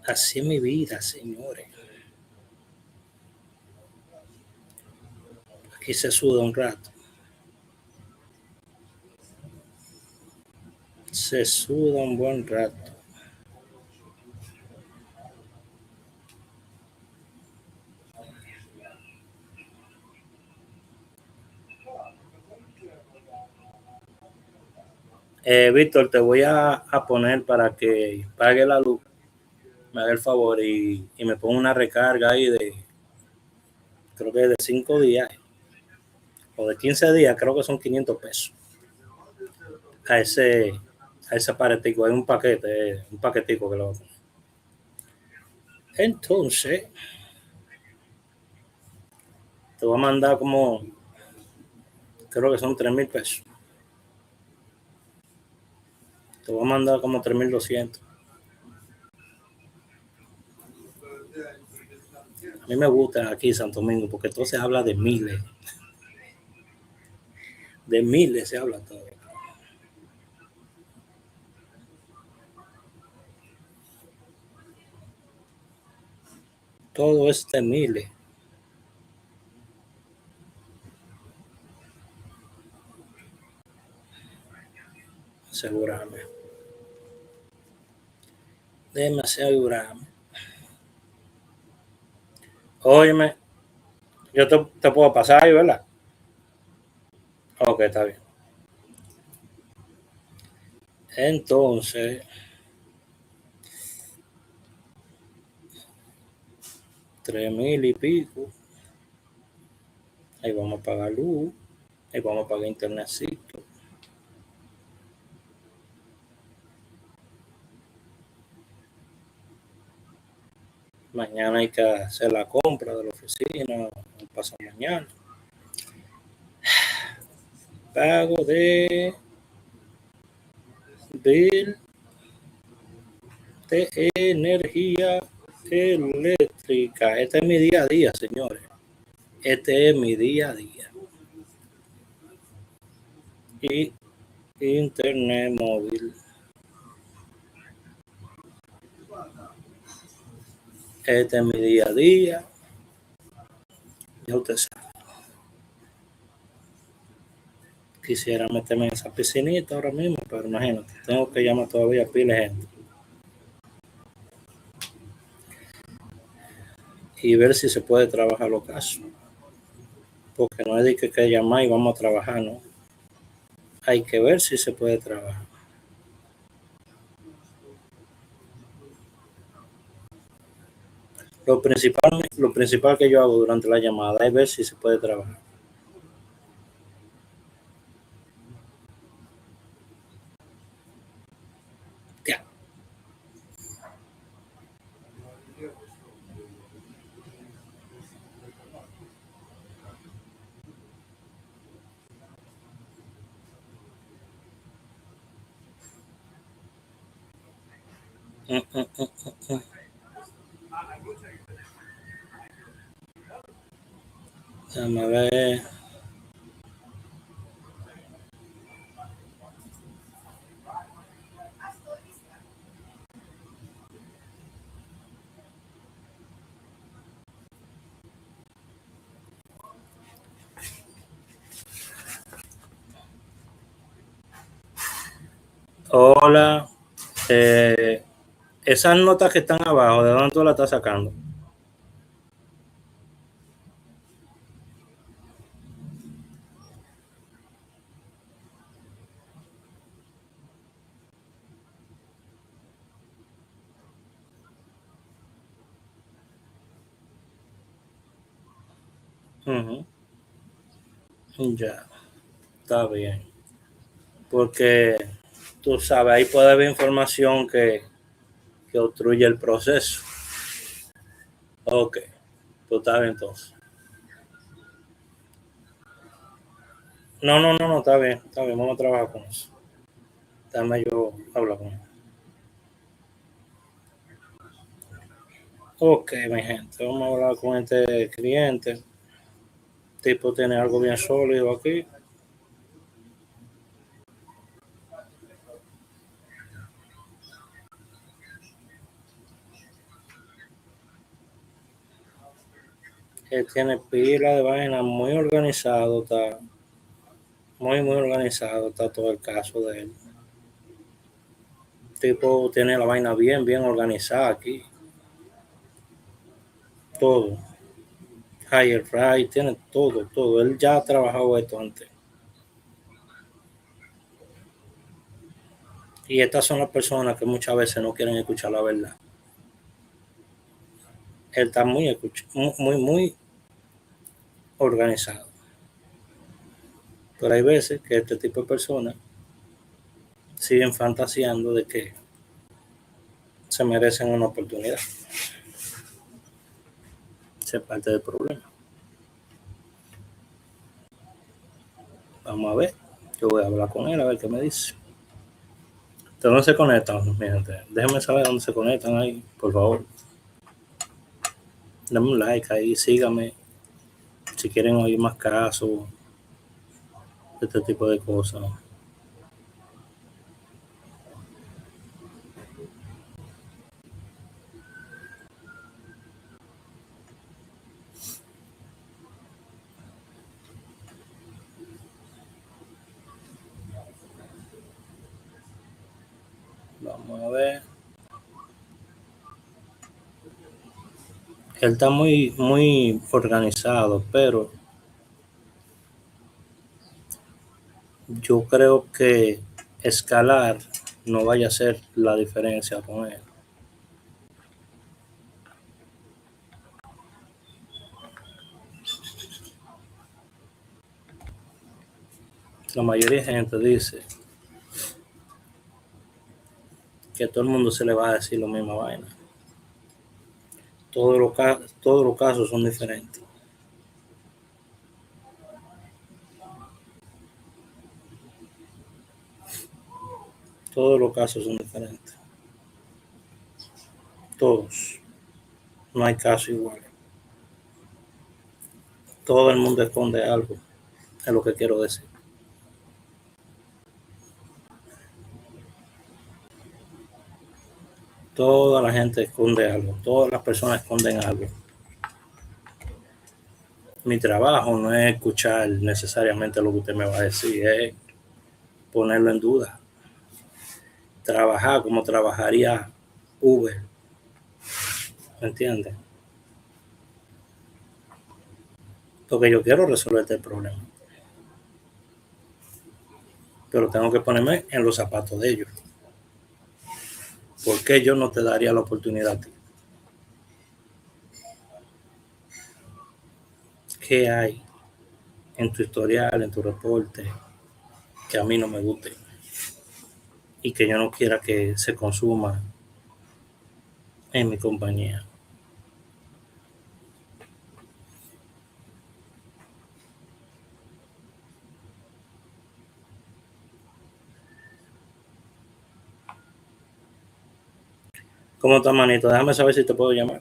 Así es mi vida, señores. Aquí se suda un rato. Se suda un buen rato. Víctor, te voy a poner para que pague la luz. Me haga el favor y me ponga una recarga ahí creo que de 5 días o de 15 días, creo que son 500 pesos. A ese aparatico, hay un paquetico que lo voy a poner. Entonces, te voy a mandar creo que son 3,000 pesos. Te voy a mandar como 3,200. A mí me gusta aquí Santo Domingo porque todo se habla de miles. De miles se habla todo. Todo es de miles. Asegurarme. Déjame asegurarme. Óyeme, yo te puedo pasar ahí, ¿verdad? Ok, está bien. Entonces, 3,000 y pico. Ahí vamos a pagar luz. Ahí vamos a pagar internetcito. Mañana hay que hacer la compra de la oficina. Pasa mañana. Pago de bill de energía eléctrica. Este es mi día a día, señores. Este es mi día a día. Y internet móvil. Este es mi día a día. Ya usted sabe. Quisiera meterme en esa piscinita ahora mismo, pero imagínate, tengo que llamar todavía a pila de gente. Y ver si se puede trabajar los casos. Porque no es de que llamar y vamos a trabajar, ¿no? Hay que ver si se puede trabajar. Lo principal que yo hago durante la llamada es ver si se puede trabajar. Ya. Déjame ver. Hola. Esas notas que están abajo, ¿de dónde tú las estás sacando? Ujú. Ya, está bien. Porque tú sabes, ahí puede haber información que obstruye el proceso. Ok, tú está bien entonces. No, no, no, no, está bien, vamos a trabajar con eso. Dame yo hablar con él. Ok, mi gente, vamos a hablar con este cliente. El tipo tiene algo bien sólido aquí. Él tiene pila de vaina muy organizado, está muy, muy organizado, está todo el caso de él. El tipo tiene la vaina bien, bien organizada aquí. Todo. Higher Fry, tiene todo, todo. Él ya ha trabajado esto antes. Y estas son las personas que muchas veces no quieren escuchar la verdad. Él está muy, muy organizado. Pero hay veces que este tipo de personas siguen fantaseando de que se merecen una oportunidad. Esa es parte del problema. Vamos a ver. Yo voy a hablar con él a ver qué me dice. ¿Dónde se conectan, mi gente? Déjenme saber dónde se conectan ahí, por favor. Dame un like ahí, síganme. Si quieren oír más casos de este tipo de cosas. Vamos a ver. Él está muy, muy organizado, pero yo creo que escalar no vaya a ser la diferencia con él. La mayoría de gente dice que todo el mundo se le va a decir la misma vaina. Todos los casos son diferentes. Todos los casos son diferentes. Todos. No hay caso igual. Todo el mundo esconde algo, es lo que quiero decir. Toda la gente esconde algo, todas las personas esconden algo. Mi trabajo no es escuchar necesariamente lo que usted me va a decir, es ponerlo en duda. Trabajar como trabajaría Uber, ¿me entiende? Porque yo quiero resolver este problema, pero tengo que ponerme en los zapatos de ellos. ¿Por qué yo no te daría la oportunidad a ti? ¿Qué hay en tu historial, en tu reporte, que a mí no me guste y que yo no quiera que se consuma en mi compañía? ¿Cómo está, manito? Déjame saber si te puedo llamar.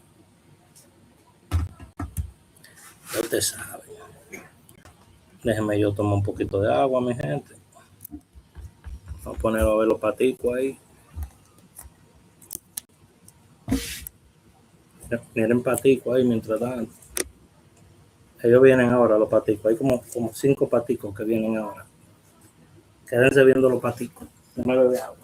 Ya usted sabe. Déjeme yo tomar un poquito de agua, mi gente. Vamos a poner a ver los paticos ahí. Miren paticos ahí mientras tanto. Ellos vienen ahora, los paticos. Hay como 5 paticos que vienen ahora. Quédense viendo los paticos. No me bebe agua.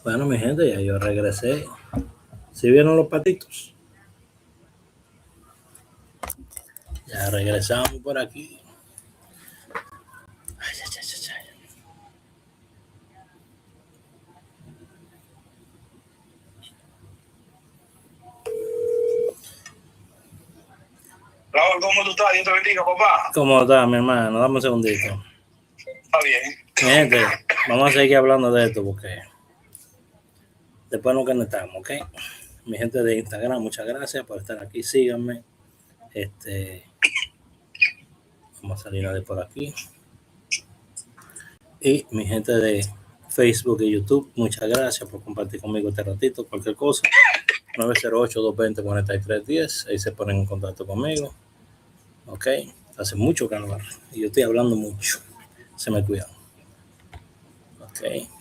Bueno, mi gente, ya yo regresé. ¿Sí vieron los patitos? Ya regresamos por aquí. Ay, ay, ay, ay, ay. Raúl, ¿cómo tú estás? Dios te bendiga, papá. ¿Cómo está, mi hermano? Dame un segundito. Está bien. Mi gente, vamos a seguir hablando de esto porque después nos conectamos, ¿ok? Mi gente de Instagram, muchas gracias por estar aquí. Síganme. Vamos a salir de por aquí. Y mi gente de Facebook y YouTube, muchas gracias por compartir conmigo este ratito. Cualquier cosa, 908-220-4310. Ahí se ponen en contacto conmigo. Ok, hace mucho calor y yo estoy hablando mucho. Se me cuidan. Ok.